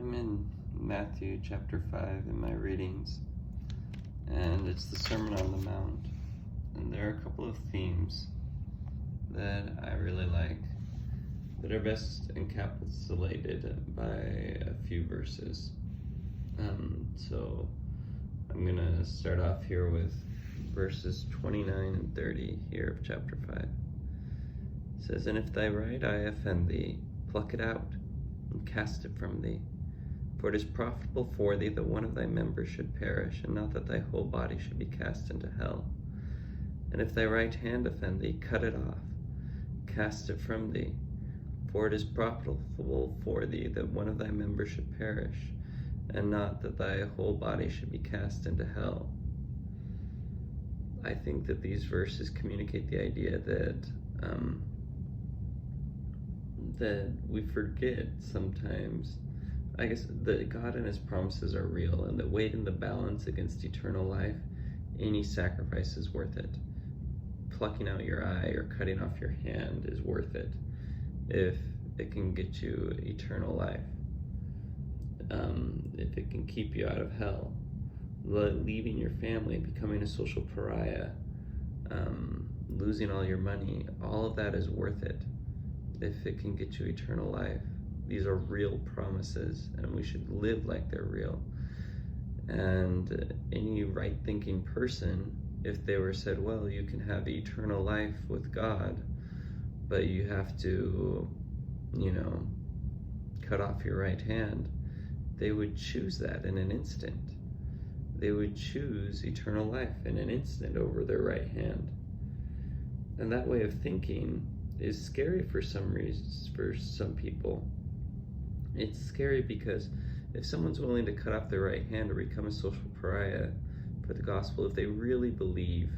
I'm in Matthew chapter 5 in my readings, and it's the Sermon on the Mount. And there are a couple of themes that I really like that are best encapsulated by a few verses. So I'm going to start off here with verses 29 and 30 here of chapter 5. It says, "And if thy right eye offend thee, pluck it out, and cast it from thee. For it is profitable for thee that one of thy members should perish, and not that thy whole body should be cast into hell. And if thy right hand offend thee, cut it off, cast it from thee. For it is profitable for thee that one of thy members should perish, and not that thy whole body should be cast into hell." I think that these verses communicate the idea that we forget sometimes, I guess, that God and his promises are real, and that weighed in the balance against eternal life, any sacrifice is worth it. Plucking out your eye or cutting off your hand is worth it if it can get you eternal life, if it can keep you out of hell. Leaving your family, becoming a social pariah, losing all your money, all of that is worth it if it can get you eternal life. These are real promises, and we should live like they're real. And any right-thinking person, if they were said, well, you can have eternal life with God, but you have to, cut off your right hand, they would choose that in an instant. They would choose eternal life in an instant over their right hand. And that way of thinking is scary for some reasons, for some people. It's scary because if someone's willing to cut off their right hand or become a social pariah for the gospel, if they really believe,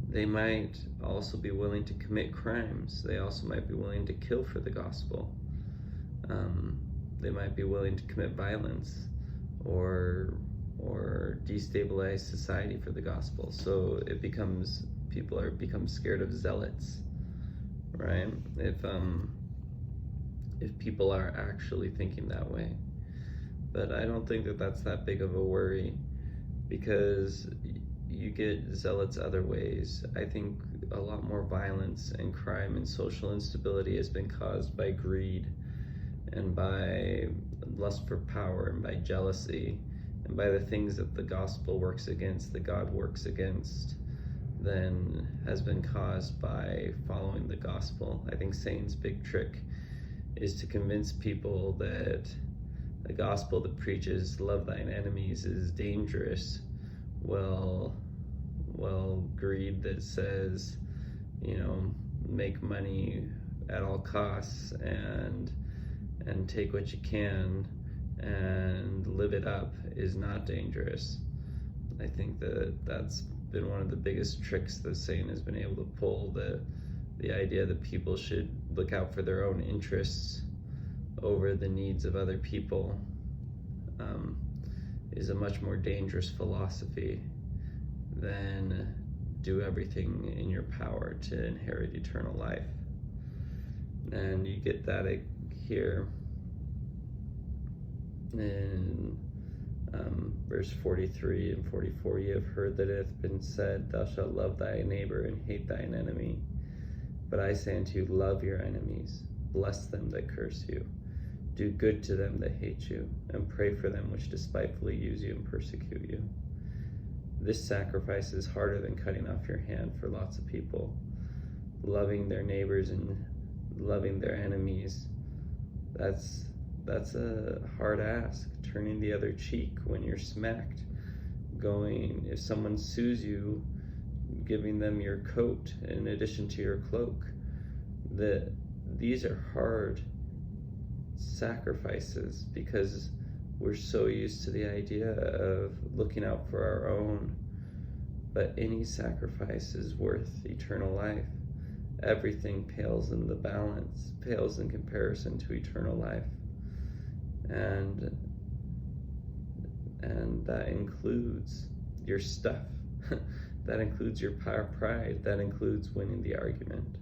they might also be willing to commit crimes. They also might be willing to kill for the gospel. They might be willing to commit violence or destabilize society for the gospel. So it becomes, people become scared of zealots, right? If people are actually thinking that way. But I don't think that that's that big of a worry, because you get zealots other ways. I think a lot more violence and crime and social instability has been caused by greed and by lust for power and by jealousy and by the things that the gospel works against, that God works against, than has been caused by following the gospel. I think Satan's big trick is to convince people that the gospel that preaches love thine enemies is dangerous. Well, greed that says, make money at all costs and take what you can and live it up is not dangerous. I think that that's been one of the biggest tricks that Satan has been able to pull, the idea that people should look out for their own interests over the needs of other people, is a much more dangerous philosophy than do everything in your power to inherit eternal life. And you get that here in verse 43 and 44. "You have heard that it hath been said, Thou shalt love thy neighbor and hate thine enemy. But I say unto you, love your enemies, bless them that curse you, do good to them that hate you, and pray for them which despitefully use you and persecute you." This sacrifice is harder than cutting off your hand for lots of people. Loving their neighbors and loving their enemies, that's a hard ask. Turning the other cheek when you're smacked. If someone sues you, giving them your coat in addition to your cloak. These are hard sacrifices because we're so used to the idea of looking out for our own. But any sacrifice is worth eternal life. Everything pales in the balance, pales in comparison to eternal life. And that includes your stuff. That includes your pride. That includes winning the argument.